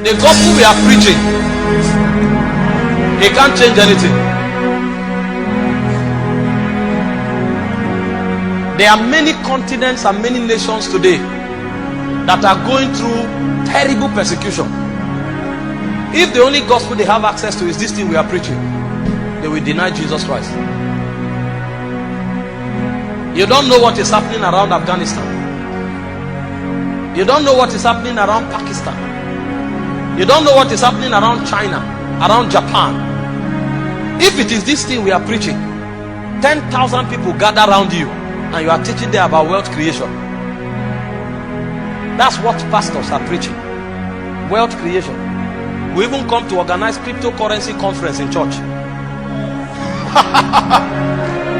The gospel we are preaching, it can't change anything. There are many continents and many nations today that are going through terrible persecution. If the only gospel they have access to is this thing we are preaching, they will deny Jesus Christ. You don't know what is happening around Afghanistan. You don't know what is happening around Pakistan. You don't know what is happening around China, around Japan. If it is this thing we are preaching, 10,000 people gather around you and you are teaching them about wealth creation. That's what pastors are preaching. Wealth creation. We even come to organize cryptocurrency conference in church.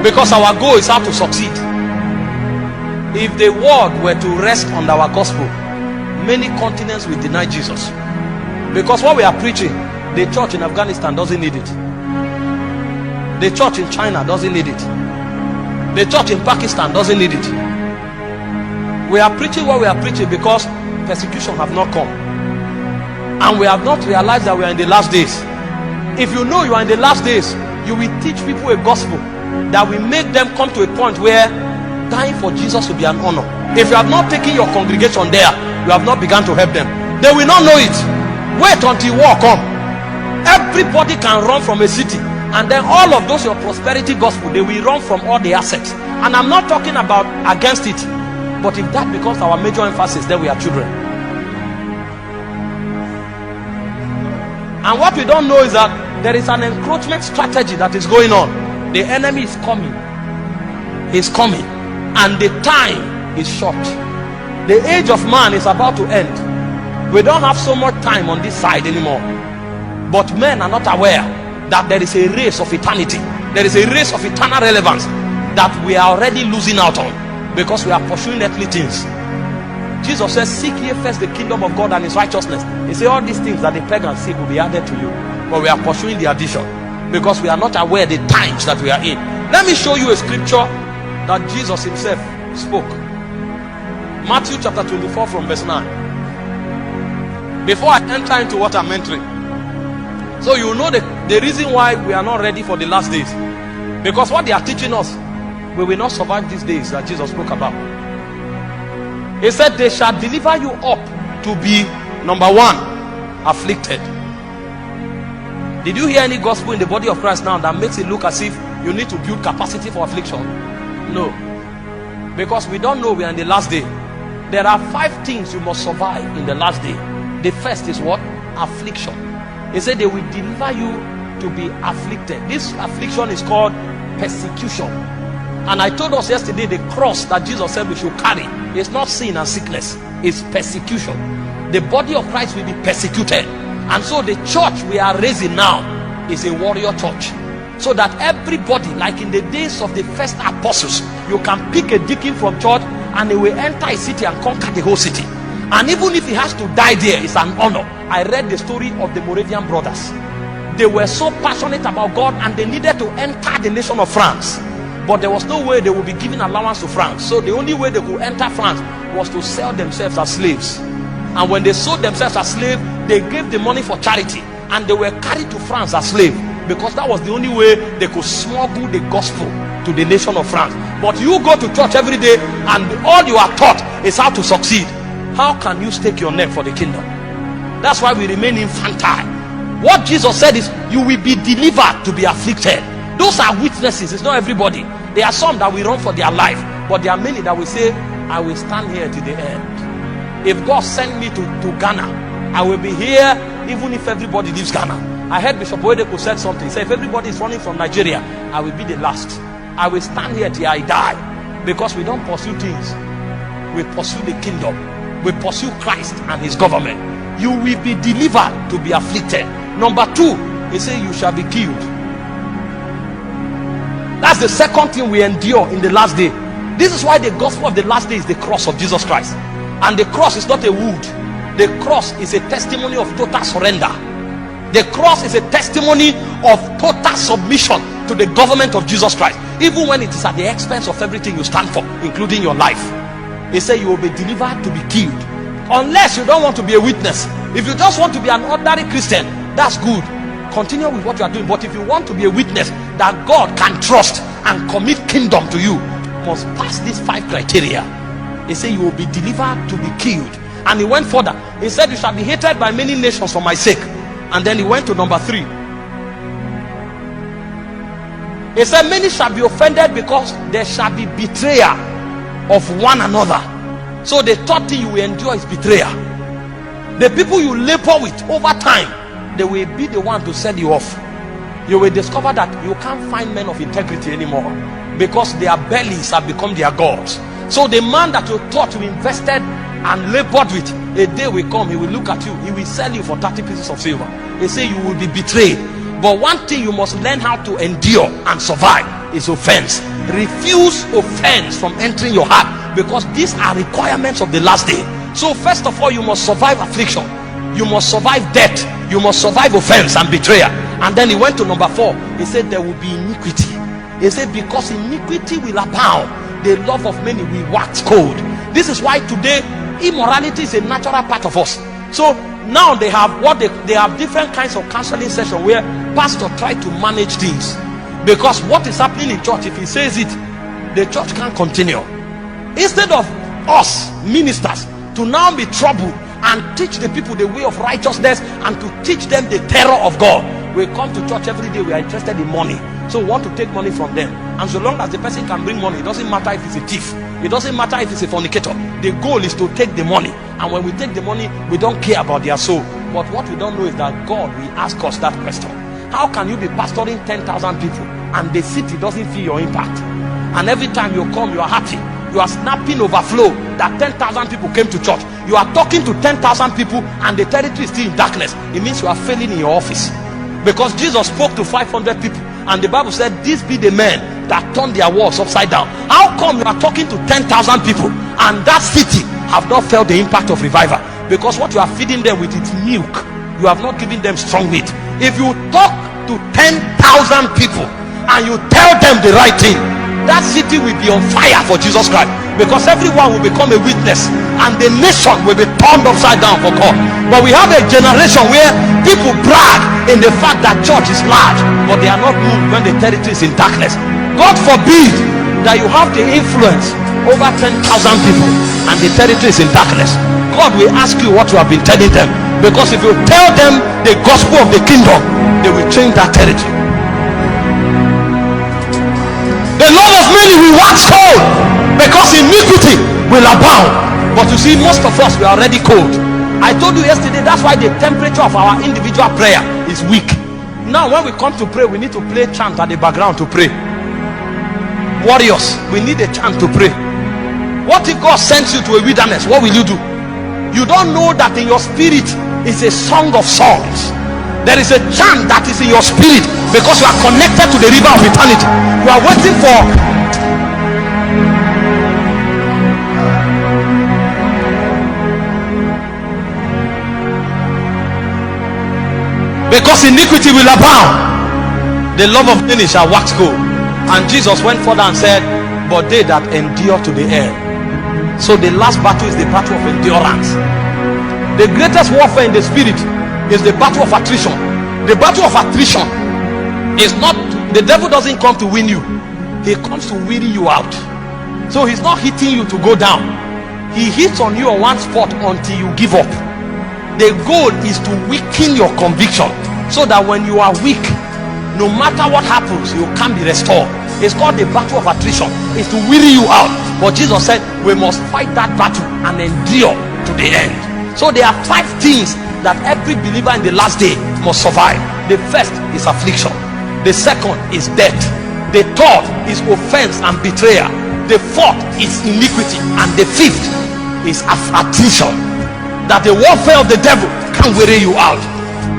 Because our goal is how to succeed. If the world were to rest on our gospel, many continents will deny Jesus. Because what we are preaching, the church in Afghanistan doesn't need it. The church in China doesn't need it. The church in Pakistan doesn't need it. We are preaching what we are preaching because persecution have not come. And we have not realized that we are in the last days. If you know you are in the last days, you will teach people a gospel that will make them come to a point where dying for Jesus will be an honor. If you have not taken your congregation there, you have not begun to help them. They will not know it. Wait until war come. Everybody can run from a city, and then all of those your prosperity gospel, they will run from all the assets. And I'm not talking about against it, but if that becomes our major emphasis, then we are children. And what we don't know is that there is an encroachment strategy that is going on. The enemy is coming. He's coming, and the time is short. The age of man is about to end. We don't have so much time on this side anymore. But men are not aware that there is a race of eternity. There is a race of eternal relevance that we are already losing out on because we are pursuing earthly things. Jesus says, seek ye first the kingdom of God and his righteousness. He said all these things that the pagans seek will be added to you. But we are pursuing the addition because we are not aware the times that we are in. Let me show you a scripture that Jesus himself spoke. Matthew chapter 24 from verse 9. Before I enter into what I'm entering, so you know the reason why we are not ready for the last days, because what they are teaching us, we will not survive these days that Jesus spoke about. He said they shall deliver you up to be, number one, afflicted. Did you hear any gospel in the body of Christ now that makes it look as if you need to build capacity for affliction? No, because we don't know we are in the last day. There are 5 things you must survive in the last day. The first is what? Affliction. He said they will deliver you to be afflicted. This affliction is called persecution. And I told us yesterday, the cross that Jesus said we should carry is not sin and sickness, it's persecution. The body of Christ will be persecuted. And so the church we are raising now is a warrior church, so that everybody, like in the days of the first apostles, you can pick a deacon from church and he will enter a city and conquer the whole city. And even if he has to die there, it's an honor. I read the story of the Moravian brothers. They were so passionate about God and they needed to enter the nation of France, but there was no way they would be giving allowance to France. So the only way they could enter France was to sell themselves as slaves. And when they sold themselves as slaves, they gave the money for charity, and they were carried to France as slaves, because that was the only way they could smuggle the gospel to the nation of France. But you go to church every day and all you are taught is how to succeed. How can you stake your neck for the kingdom? That's why we remain infantile. What Jesus said is, you will be delivered to be afflicted. Those are witnesses. It's not everybody. There are some that will run for their life, but there are many that will say, I will stand here to the end. If God sent me to Ghana, I will be here even if everybody leaves Ghana. I heard Bishop Oyedepo said something. He said, if everybody is running from Nigeria, I will be the last. I will stand here till I die. Because we don't pursue things, we pursue the kingdom. We pursue Christ and his government. You will be delivered to be afflicted. Number 2, he said you shall be killed. That's the second thing we endure in the last day. This is why the gospel of the last day is the cross of Jesus Christ. And the cross is not a wood. The cross is a testimony of total surrender. The cross is a testimony of total submission to the government of Jesus Christ, even when it is at the expense of everything you stand for, including your life. He said you will be delivered to be killed. Unless you don't want to be a witness, If you just want to be an ordinary Christian, that's good. Continue with what you are doing. But if you want to be a witness that God can trust and commit kingdom to you, you must pass these 5 criteria. He said you will be delivered to be killed. And he went further. He said you shall be hated by many nations for my sake. And then he went to number 3. He said many shall be offended because there shall be betrayal of one another. So the third thing you will endure is betrayal. The people you labor with over time, they will be the one to set you off. You will discover that you can't find men of integrity anymore because their bellies have become their gods. So the man that you thought you invested and labored with, a day will come, he will look at you, he will sell you for 30 pieces of silver. He say you will be betrayed. But one thing you must learn how to endure and survive is offense. Refuse offense from entering your heart, because these are requirements of the last day. So first of all, you must survive affliction, you must survive death, you must survive offense and betrayal. And then he went to number 4. He said there will be iniquity. He said because iniquity will abound, the love of many will wax cold. This is why today immorality is a natural part of us. So now they have they have different kinds of counseling sessions where pastor try to manage things, because what is happening in church, if he says it, the church can't continue. Instead of us ministers to now be troubled and teach the people the way of righteousness and to teach them the terror of God, we come to church every day, we are interested in money, so we want to take money from them. And so long as the person can bring money, it doesn't matter if he's a thief, it doesn't matter if he's a fornicator. The goal is to take the money, and when we take the money, we don't care about their soul. But what we don't know is that God will ask us that question: how can you be pastoring 10,000 people and the city doesn't feel your impact? And every time you come, you are happy, you are snapping overflow that 10,000 people came to church. You are talking to 10,000 people and the territory is still in darkness. It means you are failing in your office, because Jesus spoke to 500 people and the Bible said these be the men that turned their walls upside down. How come you are talking to 10,000 people and that city have not felt the impact of revival? Because what you are feeding them with is milk, you have not given them strong meat. If you talk to 10,000 people and you tell them the right thing, that city will be on fire for Jesus Christ, because everyone will become a witness and the nation will be turned upside down for God. But we have a generation where people brag in the fact that church is large, but they are not moved when the territory is in darkness. God forbid that you have the influence over 10,000 people and the territory is in darkness. God will ask you what you have been telling them, because if you tell them the gospel of the kingdom, they will change that territory. The love of many will wax cold because iniquity will abound. But you see, most of us, we are already cold. I told you yesterday, that's why the temperature of our individual prayer is weak. Now when we come to pray, we need to play chant at the background to pray. Warriors, we need a chant to pray. What if God sends you to a wilderness? What will you do? You don't know that in your spirit is a song of songs. There is a chant that is in your spirit, because you are connected to the river of eternity. You are waiting for because iniquity will abound, the love of many shall wax cold. And Jesus went further and said, but they that endure to the end. So the last battle is the battle of endurance. The greatest warfare in the spirit is the battle of attrition. The battle of attrition is not, the devil doesn't come to win you, he comes to weary you out. So he's not hitting you to go down, he hits on you on one spot until you give up. The goal is to weaken your conviction, so that when you are weak, no matter what happens, you can be restored. It's called the battle of attrition. It's to weary you out. But Jesus said we must fight that battle and endure to the end. So there are 5 things that every believer in the last day must survive. The first is affliction, the second is death, the third is offense and betrayal, the fourth is iniquity, and the fifth is attrition. That the warfare of the devil can weary you out.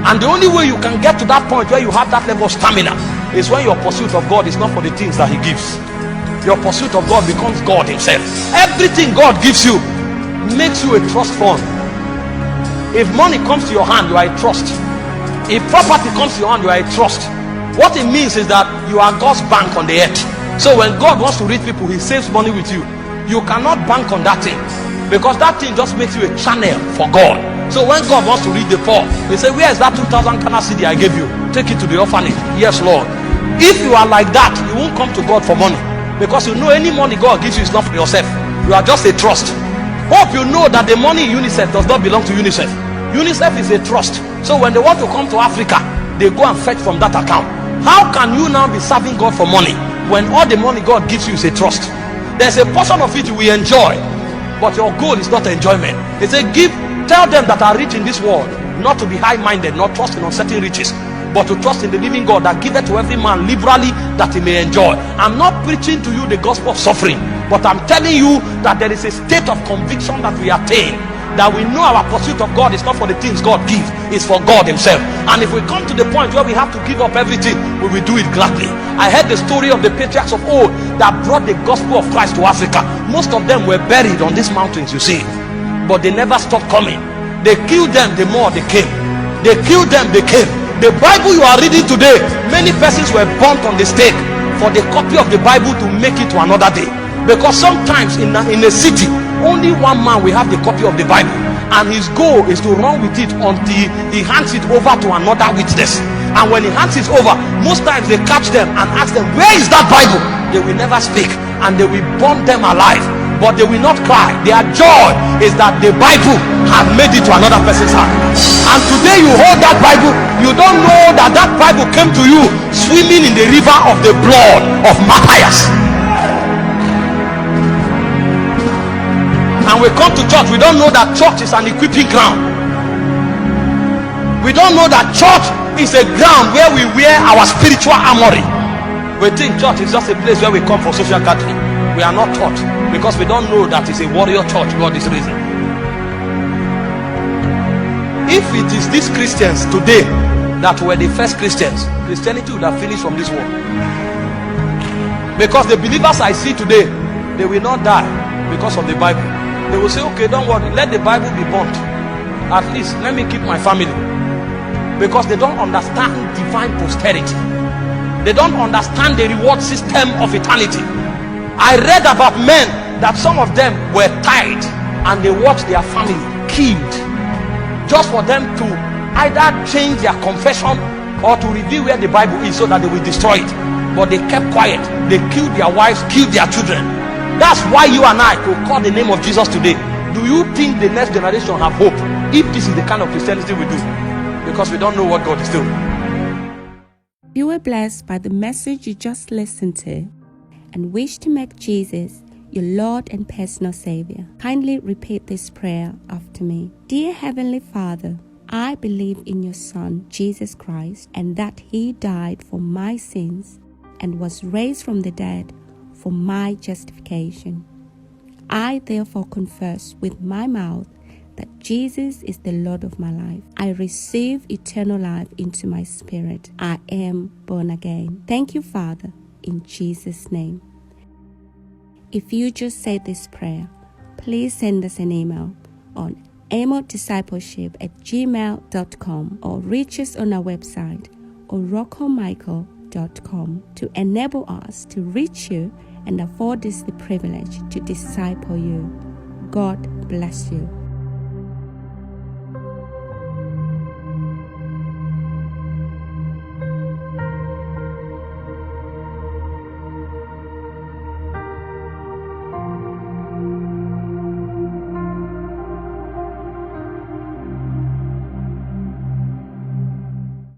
And the only way you can get to that point where you have that level of stamina is when your pursuit of God is not for the things that he gives. Your pursuit of God becomes God himself. Everything God gives you makes you a trust fund. If money comes to your hand, you are a trust. If property comes to your hand, you are a trust. What it means is that you are God's bank on the earth. So when God wants to reach people, he saves money with you. You cannot bank on that thing, because that thing just makes you a channel for God. So when God wants to reach the poor, they say, where is that 2,000 Ghana cedi I gave you? Take it to the orphanage. Yes, Lord. If you are like that, you won't come to God for money, because you know any money God gives you is not for yourself. You are just a trust. Hope you know that the money in UNICEF does not belong to UNICEF. UNICEF is a trust. So when they want to come to Africa, they go and fetch from that account. How can you now be serving God for money when all the money God gives you is a trust? There's a portion of it you will enjoy, but your goal is not enjoyment. They say, tell them that are rich in this world not to be high-minded, not trust in uncertain riches, but to trust in the living God that giveth to every man liberally that he may enjoy. I'm not preaching to you the gospel of suffering, but I'm telling you that there is a state of conviction that we attain, that we know our pursuit of God is not for the things God gives, it's for God himself. And if we come to the point where we have to give up everything, we will do it gladly. I heard the story of the patriarchs of old that brought the gospel of Christ to Africa. Most of them were buried on these mountains, you see, but they never stopped coming. They killed them, the more they came. They killed them, they came. The Bible you are reading today, many persons were burnt on the stake for the copy of the Bible to make it to another day. Because sometimes in a city, only one man will have the copy of the Bible, and his goal is to run with it until he hands it over to another witness. And when he hands it over, most times they catch them and ask them, where is that Bible? They will never speak, and they will burn them alive, but they will not cry. Their joy is that the Bible has made it to another person's hand. And today you hold that Bible, you don't know that that Bible came to you swimming in the river of the blood of Matthias. And we come to church, we don't know that church is an equipping ground. We don't know that church is a ground where we wear our spiritual armory. We think church is just a place where we come for social gathering. We are not taught, because we don't know that it's a warrior church. God is raising. If it is these Christians today that were the first Christians, Christianity would have finished from this world. Because the believers I see today, they will not die because of the Bible. They will say, okay, don't worry, let the Bible be burnt. At least let me keep my family. Because they don't understand divine posterity. They don't understand the reward system of eternity. I read about men that some of them were tied and they watched their family killed, just for them to either change their confession or to reveal where the Bible is so that they will destroy it. But they kept quiet. They killed their wives, killed their children. That's why you and I could call the name of Jesus today. Do you think the next generation have hope if this is the kind of Christianity we do? Because we don't know what God is doing. If you were blessed by the message you just listened to and wish to make Jesus your Lord and personal Savior, kindly repeat this prayer after me. Dear Heavenly Father, I believe in your Son, Jesus Christ, and that He died for my sins and was raised from the dead for my justification. I therefore confess with my mouth that Jesus is the Lord of my life. I receive eternal life into my spirit. I am born again. Thank you, Father, in Jesus' name. If you just said this prayer, please send us an email on amodiscipleship@gmail.com or reach us on our website oroccomichael.com to enable us to reach you and afford us the privilege to disciple you. God bless you.